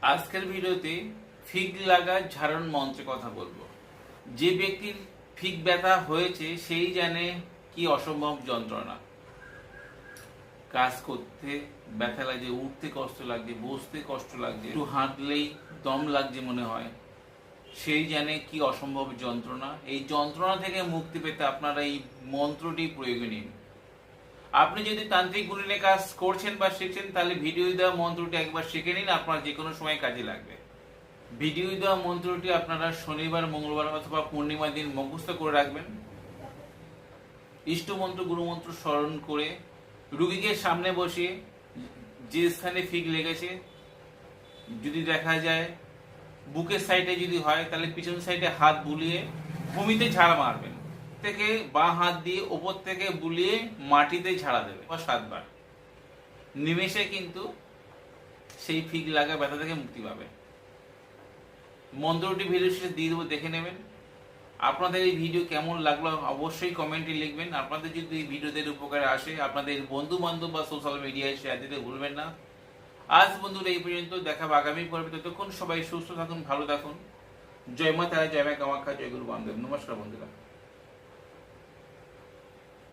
আজকের ভিডিওতে ফিগ লাগা ঝাড়ন মন্ত্রে কথা বলবো। যে ব্যক্তির ফিগ ব্যথা হয়েছে সেই জানে কি অসম্ভব যন্ত্রণা। কাজ করতে ব্যথা লাগছে, উঠতে কষ্ট লাগছে, বসতে কষ্ট লাগছে, একটু হাঁটলেই দম লাগছে মনে হয়, সেই জানে কি অসম্ভব যন্ত্রণা। এই যন্ত্রণা থেকে মুক্তি পেতে আপনারা এই মন্ত্রটি প্রয়োগে নিন। আপনি যদি তান্ত্রিক গুণিনে কাজ করছেন বা শিখছেন তাহলে ভিডিও দেওয়া মন্ত্রটি একবার শিখে নিন, আপনার যে কোনো সময় কাজে লাগবে। ভিডিও দেওয়া মন্ত্রটি আপনারা শনিবার, মঙ্গলবার অথবা পূর্ণিমার দিন মুখস্থ করে রাখবেন। ইষ্ট মন্ত্র, গুরু মন্ত্র স্মরণ করে রুগীকে সামনে বসিয়ে যে স্থানে ফিগ লেগেছে যদি দেখা যায় বুকের সাইডে যদি হয় তাহলে পিছন সাইডে হাত বুলিয়ে ভূমিতে ঝাড়া মারবেন। থেকে বাঁ হাত দিয়ে ওপর থেকে বুলিয়ে মাটিতে ঝাড়া দেবে 7 বার। নিমেষে কিন্তু সেই ফিগ লাগা ব্যথা থেকে মুক্তি পাবে। মন্ত্রটি ভিডিও শেষে দিয়ে দেবো, দেখে নেবেন। আপনাদের এই ভিডিও কেমন লাগলো অবশ্যই কমেন্টে লিখবেন। আপনাদের যদি এই ভিডিওদের উপকারে আসে আপনাদের বন্ধু বান্ধব বা সোশ্যাল মিডিয়ায় শেয়ার দিতে ভুলবেন না। আজ বন্ধুরা এই পর্যন্ত, দেখাবো আগামী পর্বে। ততক্ষণ সবাই সুস্থ থাকুন, ভালো থাকুন। জয় মা তারা, জয় মা কামাখ্যা, জয় গুরু বামদেব। নমস্কার বন্ধুরা।